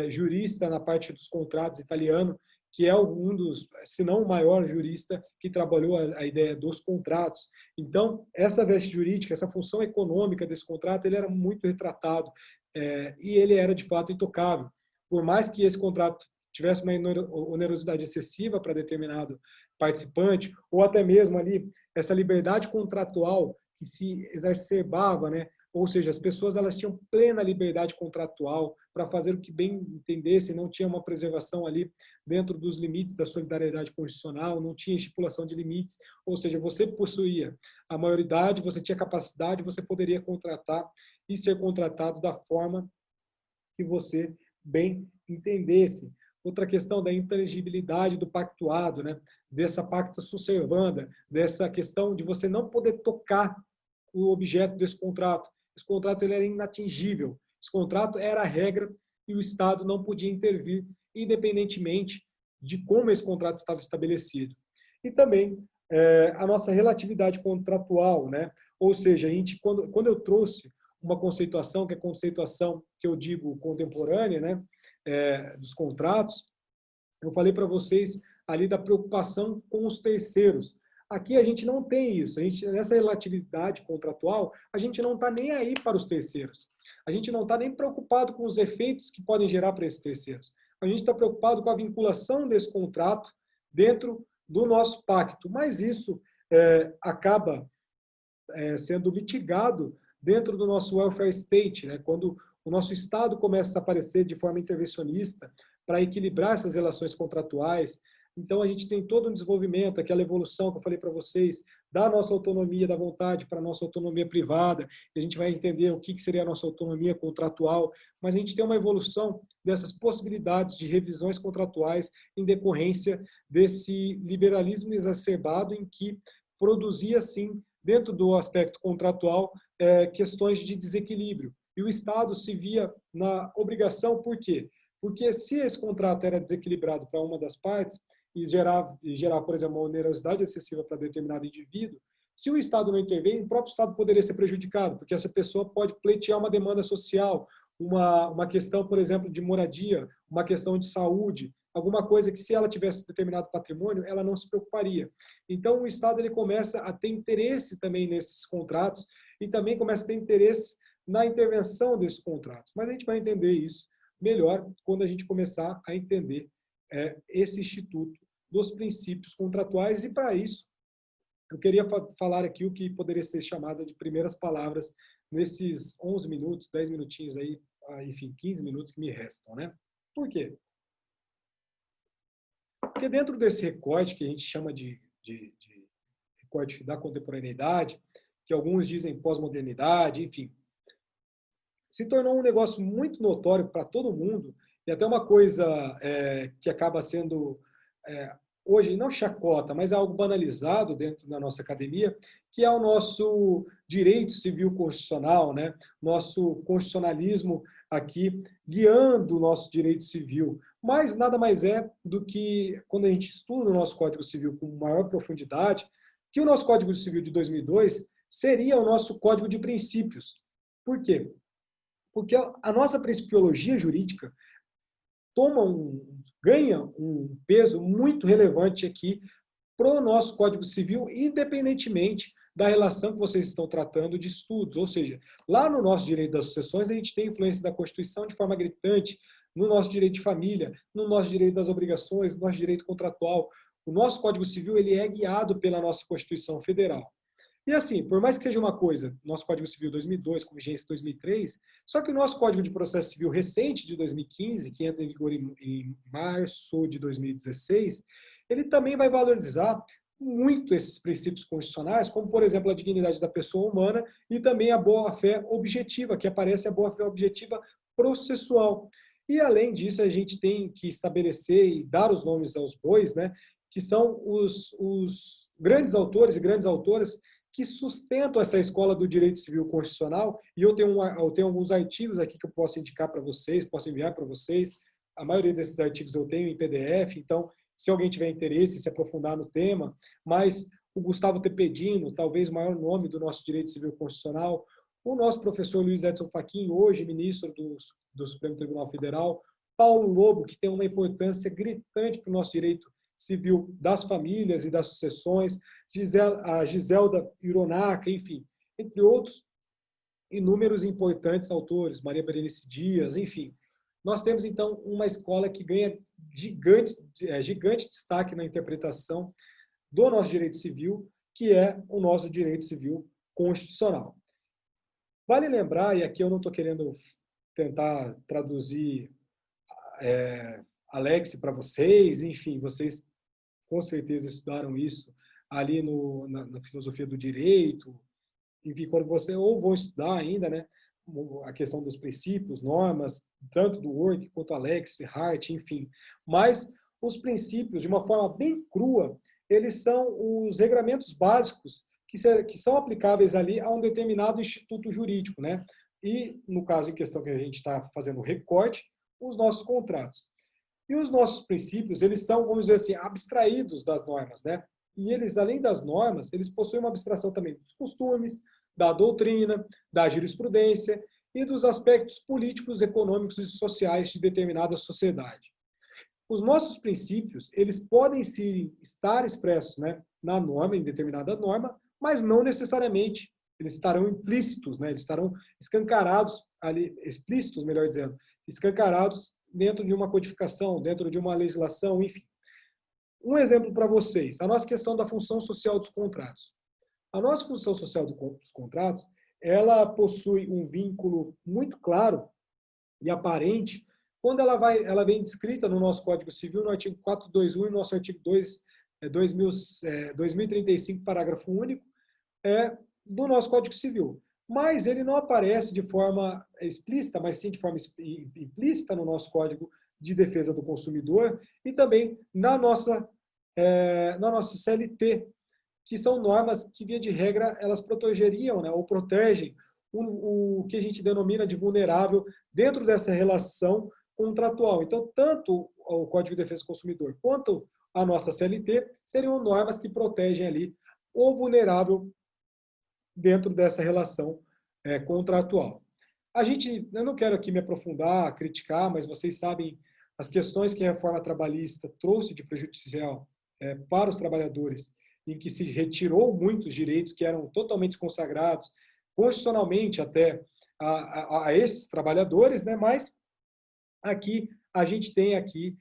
jurista na parte dos contratos italiano, que é um dos, se não o maior jurista que trabalhou a ideia dos contratos. Então, essa veste jurídica, essa função econômica desse contrato, ele era muito retratado e ele era, de fato, intocável. Por mais que esse contrato tivesse uma onerosidade excessiva para determinado participante, ou até mesmo ali essa liberdade contratual que se exacerbava, né? Ou seja, as pessoas elas tinham plena liberdade contratual para fazer o que bem entendessem, não tinha uma preservação ali dentro dos limites da solidariedade constitucional, não tinha estipulação de limites, ou seja, você possuía a maioridade, você tinha capacidade, você poderia contratar e ser contratado da forma que você bem entendesse. Outra questão da inteligibilidade do pactuado, né? Dessa pacta sunt servanda, dessa questão de você não poder tocar o objeto desse contrato. Esse contrato ele era inatingível. Esse contrato era a regra e o Estado não podia intervir, independentemente de como esse contrato estava estabelecido. E também a nossa relatividade contratual, né? Ou seja, a gente, quando eu trouxe uma conceituação, que é a conceituação que eu digo contemporânea, né, dos contratos, eu falei para vocês ali da preocupação com os terceiros. Aqui a gente não tem isso. Nessa relatividade contratual, a gente não está nem aí para os terceiros. A gente não está nem preocupado com os efeitos que podem gerar para esses terceiros. A gente está preocupado com a vinculação desse contrato dentro do nosso pacto. Mas isso acaba sendo mitigado dentro do nosso welfare state, né? Quando o nosso Estado começa a aparecer de forma intervencionista para equilibrar essas relações contratuais. Então, a gente tem todo um desenvolvimento, aquela evolução que eu falei para vocês, da nossa autonomia da vontade para a nossa autonomia privada, e a gente vai entender o que seria a nossa autonomia contratual, mas a gente tem uma evolução dessas possibilidades de revisões contratuais em decorrência desse liberalismo exacerbado em que produzia, sim, dentro do aspecto contratual, questões de desequilíbrio. E o Estado se via na obrigação, por quê? Porque se esse contrato era desequilibrado para uma das partes e gerar, por exemplo, uma onerosidade excessiva para determinado indivíduo, se o Estado não intervém, o próprio Estado poderia ser prejudicado, porque essa pessoa pode pleitear uma demanda social, uma questão, por exemplo, de moradia, uma questão de saúde, alguma coisa que, se ela tivesse determinado patrimônio, ela não se preocuparia. Então, o Estado ele começa a ter interesse também nesses contratos e também começa a ter interesse na intervenção desses contratos. Mas a gente vai entender isso melhor quando a gente começar a entender esse instituto dos princípios contratuais. E, para isso, eu queria falar aqui o que poderia ser chamado de primeiras palavras nesses 11 minutos, 10 minutinhos aí, enfim, 15 minutos que me restam, né? Por quê? Porque dentro desse recorte, que a gente chama de recorte da contemporaneidade, que alguns dizem pós-modernidade, enfim, se tornou um negócio muito notório para todo mundo, e até uma coisa que acaba sendo, hoje, não chacota, mas algo banalizado dentro da nossa academia, que é o nosso direito civil constitucional, né? Nosso constitucionalismo aqui guiando o nosso direito civil. Mas nada mais é do que, quando a gente estuda o nosso Código Civil com maior profundidade, que o nosso Código Civil de 2002 seria o nosso Código de Princípios. Por quê? Porque a nossa principiologia jurídica ganha um peso muito relevante aqui para o nosso Código Civil, independentemente da relação que vocês estão tratando de estudos. Ou seja, lá no nosso direito das sucessões, a gente tem influência da Constituição de forma gritante, no nosso direito de família, no nosso direito das obrigações, no nosso direito contratual. O nosso Código Civil ele é guiado pela nossa Constituição Federal. E assim, por mais que seja uma coisa, nosso Código Civil 2002, com vigência 2003, só que o nosso Código de Processo Civil recente, de 2015, que entra em vigor em março de 2016, ele também vai valorizar muito esses princípios constitucionais, como, por exemplo, a dignidade da pessoa humana e também a boa-fé objetiva, que aparece a boa-fé objetiva processual. E, além disso, a gente tem que estabelecer e dar os nomes aos bois, né, que são os grandes autores e grandes autoras que sustentam essa escola do direito civil constitucional, e eu tenho alguns artigos aqui que eu posso indicar para vocês, posso enviar para vocês. A maioria desses artigos eu tenho em PDF, então, se alguém tiver interesse em se aprofundar no tema, mas o Gustavo Tepedino, talvez o maior nome do nosso direito civil constitucional, o nosso professor Luiz Edson Fachin, hoje ministro do Supremo Tribunal Federal, Paulo Lobo, que tem uma importância gritante para o nosso direito civil das famílias e das sucessões, a Giselda Ironaca, enfim, entre outros inúmeros importantes autores, Maria Berenice Dias, enfim. Nós temos, então, uma escola que ganha gigante destaque na interpretação do nosso direito civil, que é o nosso direito civil constitucional. Vale lembrar, e aqui eu não estou querendo tentar traduzir Alex para vocês, enfim, vocês com certeza estudaram isso ali na filosofia do direito, enfim, quando você, ou vão estudar ainda, né, a questão dos princípios, normas, tanto do Work quanto Alex, Hart, enfim. Mas os princípios, de uma forma bem crua, eles são os regramentos básicos que são aplicáveis ali a um determinado instituto jurídico, né? E, no caso em questão que a gente está fazendo o recorte, os nossos contratos. E os nossos princípios, eles são, vamos dizer assim, abstraídos das normas, né? E eles, além das normas, eles possuem uma abstração também dos costumes, da doutrina, da jurisprudência e dos aspectos políticos, econômicos e sociais de determinada sociedade. Os nossos princípios, eles podem estar expressos, né, na norma, em determinada norma, mas não necessariamente. Eles estarão implícitos, né, eles estarão escancarados, ali, explícitos, melhor dizendo, escancarados dentro de uma codificação, dentro de uma legislação, enfim. Um exemplo para vocês, a nossa questão da função social dos contratos. A nossa função social dos contratos, ela possui um vínculo muito claro e aparente quando ela vem descrita no nosso Código Civil, no artigo 421 e no nosso artigo 2 2035, parágrafo único, do nosso Código Civil. Mas ele não aparece de forma explícita, mas sim de forma implícita no nosso Código de Defesa do Consumidor e também na nossa CLT, que são normas que, via de regra, elas protegeriam, né, ou protegem o que a gente denomina de vulnerável dentro dessa relação contratual. Então, tanto o Código de Defesa do Consumidor quanto a nossa CLT seriam normas que protegem ali o vulnerável dentro dessa relação contratual. Eu não quero aqui me aprofundar, criticar, mas vocês sabem as questões que a reforma trabalhista trouxe de prejudicial para os trabalhadores, em que se retirou muitos direitos que eram totalmente consagrados, constitucionalmente até a esses trabalhadores, né? Mas aqui a gente tem aqui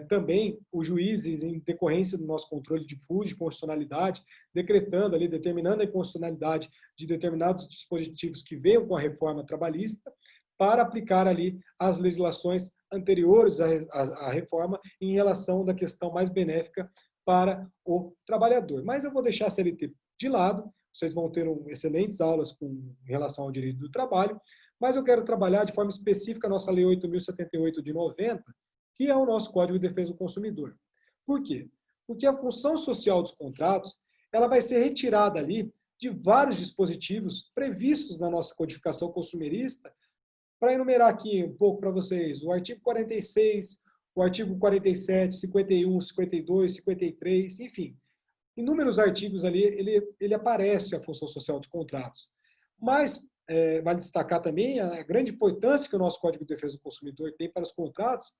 também os juízes, em decorrência do nosso controle difuso de constitucionalidade, decretando ali, determinando a inconstitucionalidade de determinados dispositivos que venham com a reforma trabalhista, para aplicar ali as legislações anteriores à reforma em relação da questão mais benéfica para o trabalhador. Mas eu vou deixar a CLT de lado, vocês vão ter excelentes aulas em relação ao direito do trabalho, mas eu quero trabalhar de forma específica a nossa Lei 8.078 de 90, que é o nosso Código de Defesa do Consumidor. Por quê? Porque a função social dos contratos ela vai ser retirada ali de vários dispositivos previstos na nossa codificação consumerista. Para enumerar aqui um pouco para vocês, o artigo 46, o artigo 47, 51, 52, 53, enfim, inúmeros artigos ali, ele aparece a função social dos contratos. Mas vale destacar também a grande importância que o nosso Código de Defesa do Consumidor tem para os contratos,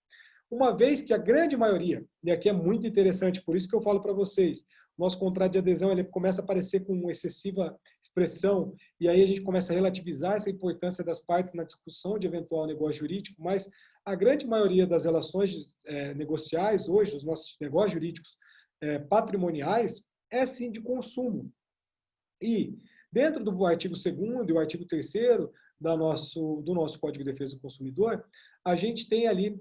uma vez que a grande maioria, e aqui é muito interessante, por isso que eu falo para vocês, nosso contrato de adesão ele começa a aparecer com excessiva expressão, e aí a gente começa a relativizar essa importância das partes na discussão de eventual negócio jurídico, mas a grande maioria das relações negociais hoje, dos nossos negócios jurídicos patrimoniais, é sim de consumo. E dentro do artigo 2º e o artigo 3º do nosso Código de Defesa do Consumidor, a gente tem ali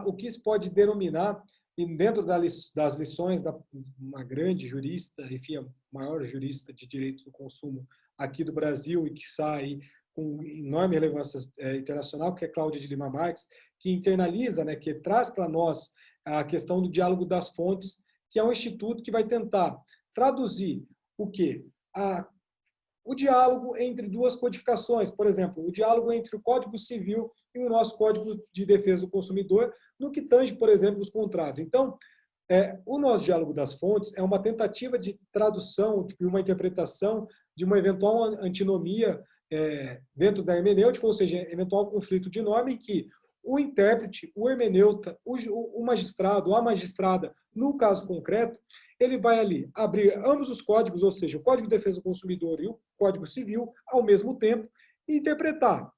o que se pode denominar, e dentro das lições da uma grande jurista, enfim, a maior jurista de direito do consumo aqui do Brasil e que sai com enorme relevância internacional, que é Cláudia de Lima Marques, que internaliza, né, que traz para nós a questão do diálogo das fontes, que é um instituto que vai tentar traduzir o quê? O diálogo entre duas codificações, por exemplo, o diálogo entre o Código Civil e o nosso Código de Defesa do Consumidor, no que tange, por exemplo, os contratos. Então, o nosso diálogo das fontes é uma tentativa de tradução, de uma interpretação de uma eventual antinomia dentro da hermenêutica, ou seja, eventual conflito de norma em que o intérprete, o hermeneuta, o magistrado, a magistrada, no caso concreto, ele vai ali abrir ambos os códigos, ou seja, o Código de Defesa do Consumidor e o Código Civil, ao mesmo tempo, e interpretar.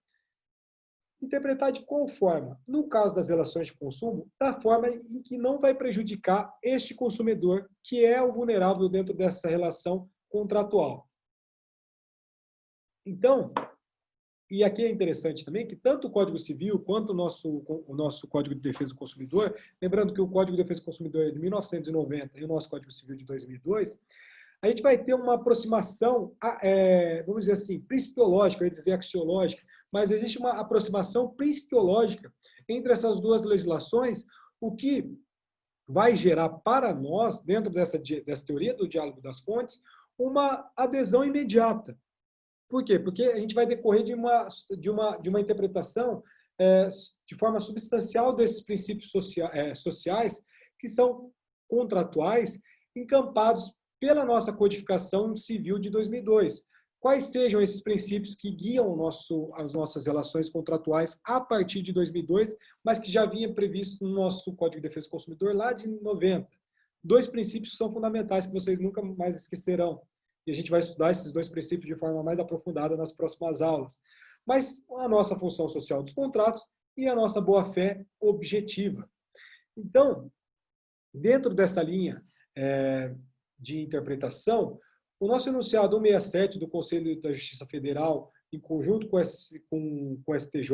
Interpretar de qual forma? No caso das relações de consumo, da forma em que não vai prejudicar este consumidor, que é o vulnerável dentro dessa relação contratual. Então, e aqui é interessante também que tanto o Código Civil quanto o nosso Código de Defesa do Consumidor, lembrando que o Código de Defesa do Consumidor é de 1990 e o nosso Código Civil de 2002, a gente vai ter uma aproximação, vamos dizer assim, principiológica, eu ia dizer axiológica, mas existe uma aproximação principiológica entre essas duas legislações, o que vai gerar para nós, dentro dessa teoria do diálogo das fontes, uma adesão imediata. Por quê? Porque a gente vai decorrer de uma interpretação de forma substancial desses princípios sociais que são contratuais, encampados pela nossa codificação civil de 2002. Quais sejam esses princípios que guiam as nossas relações contratuais a partir de 2002, mas que já vinha previsto no nosso Código de Defesa do Consumidor lá de 90. 2 princípios são fundamentais que vocês nunca mais esquecerão. E a gente vai estudar esses 2 princípios de forma mais aprofundada nas próximas aulas. Mas a nossa função social dos contratos e a nossa boa-fé objetiva. Então, dentro dessa linha de interpretação, o nosso enunciado 167 do Conselho da Justiça Federal, em conjunto com o STJ,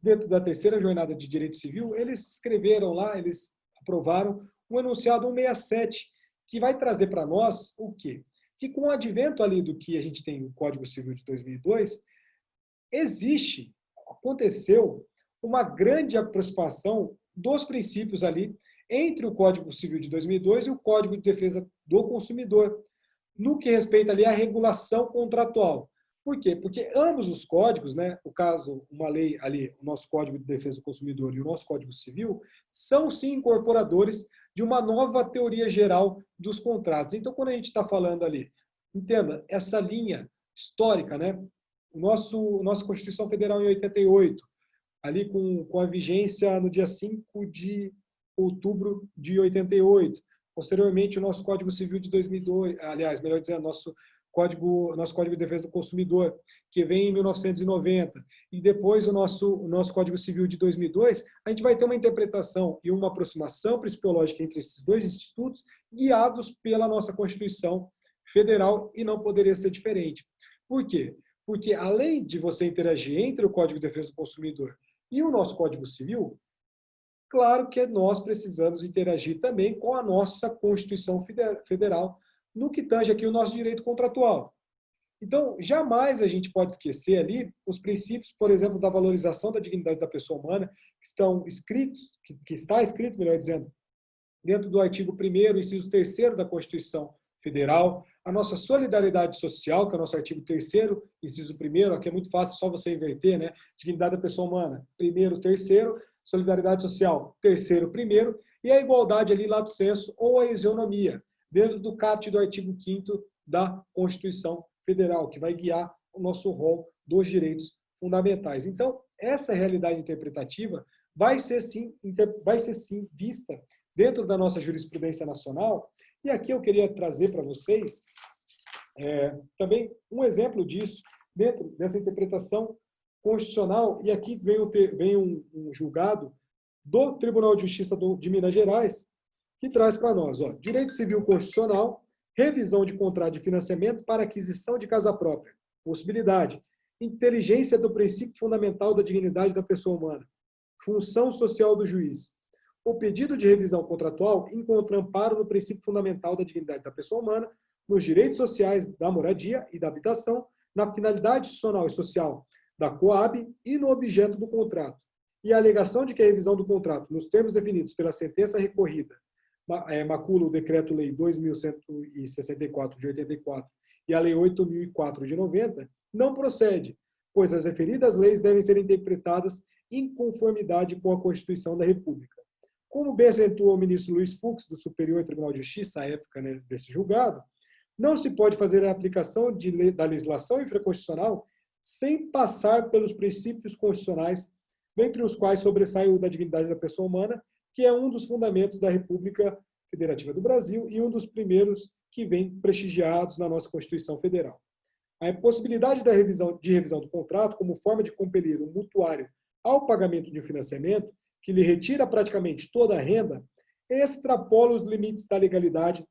dentro da 3ª jornada de direito civil, eles escreveram lá, eles aprovaram um enunciado 167, que vai trazer para nós o quê? Que com o advento ali do que a gente tem no Código Civil de 2002, aconteceu uma grande aproximação dos princípios ali entre o Código Civil de 2002 e o Código de Defesa do Consumidor, no que respeita ali à regulação contratual. Por quê? Porque ambos os códigos, né, o caso, uma lei ali, o nosso Código de Defesa do Consumidor e o nosso Código Civil, são sim incorporadores de uma nova teoria geral dos contratos. Então, quando a gente está falando ali, entenda, essa linha histórica, né, nossa Constituição Federal em 88, ali com a vigência no dia 5 de outubro de 88. Posteriormente, o nosso Código Civil de 2002, aliás, melhor dizendo, nosso Código de Defesa do Consumidor, que vem em 1990, e depois o nosso Código Civil de 2002, a gente vai ter uma interpretação e uma aproximação principiológica entre esses dois institutos, guiados pela nossa Constituição Federal, e não poderia ser diferente. Por quê? Porque, além de você interagir entre o Código de Defesa do Consumidor e o nosso Código Civil, claro que nós precisamos interagir também com a nossa Constituição Federal, no que tange aqui o nosso direito contratual. Então, jamais a gente pode esquecer ali os princípios, por exemplo, da valorização da dignidade da pessoa humana, que está escrito, melhor dizendo, dentro do artigo 1º, inciso 3º da Constituição Federal, a nossa solidariedade social, que é o nosso artigo 3º, inciso 1º, aqui é muito fácil, só você inverter, né? Dignidade da pessoa humana, 1º, 3º, solidariedade social, 3º, 1º, e a igualdade ali, lato sensu, ou a isonomia, dentro do caput do artigo 5º da Constituição Federal, que vai guiar o nosso rol dos direitos fundamentais. Então, essa realidade interpretativa vai ser sim vista dentro da nossa jurisprudência nacional, e aqui eu queria trazer para vocês também um exemplo disso, dentro dessa interpretação constitucional, e aqui vem um julgado do Tribunal de Justiça de Minas Gerais, que traz para nós, direito civil constitucional, revisão de contrato de financiamento para aquisição de casa própria, possibilidade, inteligência do princípio fundamental da dignidade da pessoa humana, função social do juiz. O pedido de revisão contratual encontra amparo no princípio fundamental da dignidade da pessoa humana, nos direitos sociais da moradia e da habitação, na finalidade institucional e social da Coab e no objeto do contrato. E a alegação de que a revisão do contrato, nos termos definidos pela sentença recorrida, macula o Decreto-Lei 2.164 de 84 e a Lei 8.004 de 90, não procede, pois as referidas leis devem ser interpretadas em conformidade com a Constituição da República. Como bem acentuou o ministro Luiz Fux, do Superior Tribunal de Justiça, à época, né, desse julgado, não se pode fazer a aplicação da legislação infraconstitucional sem passar pelos princípios constitucionais, dentre os quais sobressai o da dignidade da pessoa humana, que é um dos fundamentos da República Federativa do Brasil e um dos primeiros que vem prestigiados na nossa Constituição Federal. A possibilidade de revisão do contrato como forma de compelir o mutuário ao pagamento de um financiamento, que lhe retira praticamente toda a renda, extrapola os limites da legalidade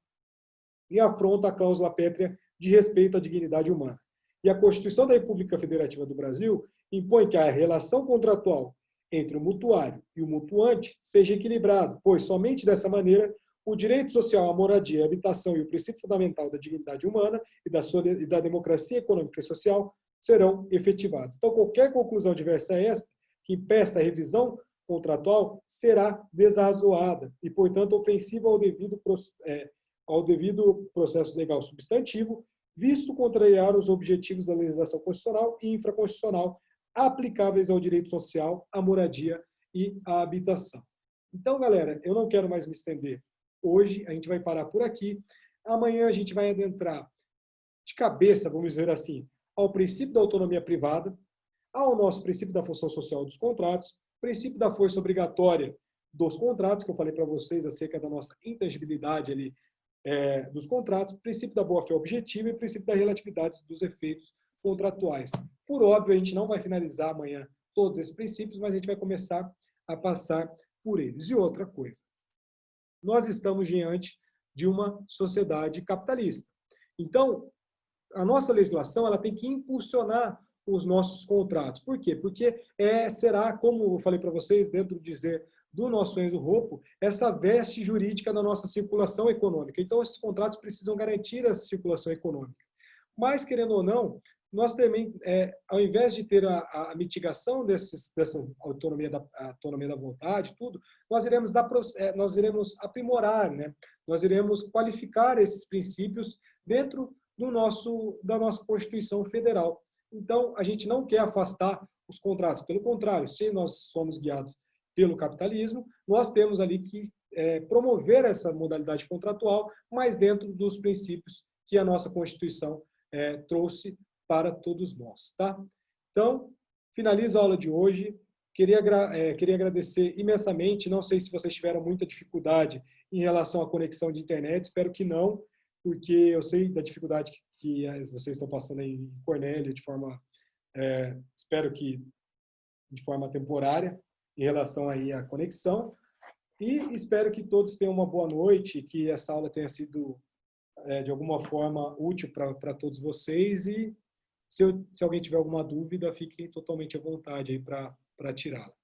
e afronta a cláusula pétrea de respeito à dignidade humana. E a Constituição da República Federativa do Brasil impõe que a relação contratual entre o mutuário e o mutuante seja equilibrado, pois somente dessa maneira o direito social à moradia, à habitação e o princípio fundamental da dignidade humana e da democracia econômica e social serão efetivados. Então, qualquer conclusão diversa a esta, que impeça a revisão contratual, será desarrazoada e, portanto, ofensiva ao devido processo legal substantivo, visto contrariar os objetivos da legislação constitucional e infraconstitucional aplicáveis ao direito social, à moradia e à habitação. Então, galera, eu não quero mais me estender. Hoje a gente vai parar por aqui. Amanhã a gente vai adentrar de cabeça, vamos dizer assim, ao princípio da autonomia privada, ao nosso princípio da função social dos contratos, princípio da força obrigatória dos contratos, que eu falei para vocês acerca da nossa intangibilidade ali, dos contratos, princípio da boa-fé objetiva e princípio da relatividade dos efeitos contratuais. Por óbvio, a gente não vai finalizar amanhã todos esses princípios, mas a gente vai começar a passar por eles. E outra coisa, nós estamos diante de uma sociedade capitalista. Então, a nossa legislação ela tem que impulsionar os nossos contratos. Por quê? Porque será, como eu falei para vocês, dentro do nosso Enzo Rocco essa veste jurídica da nossa circulação econômica. Então, esses contratos precisam garantir essa circulação econômica. Mas, querendo ou não, nós também, ao invés de ter a mitigação dessa autonomia da vontade, tudo, nós iremos aprimorar, né? Nós iremos qualificar esses princípios dentro da nossa Constituição Federal. Então, a gente não quer afastar os contratos. Pelo contrário, se nós somos guiados pelo capitalismo, nós temos ali que promover essa modalidade contratual, mas dentro dos princípios que a nossa Constituição trouxe para todos nós, tá? Então, finalizo a aula de hoje. Queria agradecer imensamente. Não sei se vocês tiveram muita dificuldade em relação à conexão de internet. Espero que não, porque eu sei da dificuldade que vocês estão passando aí em Cornélio, espero que de forma temporária, em relação aí à conexão. E espero que todos tenham uma boa noite, que essa aula tenha sido de alguma forma útil para todos vocês, e se alguém tiver alguma dúvida, fiquem totalmente à vontade aí para tirá-la.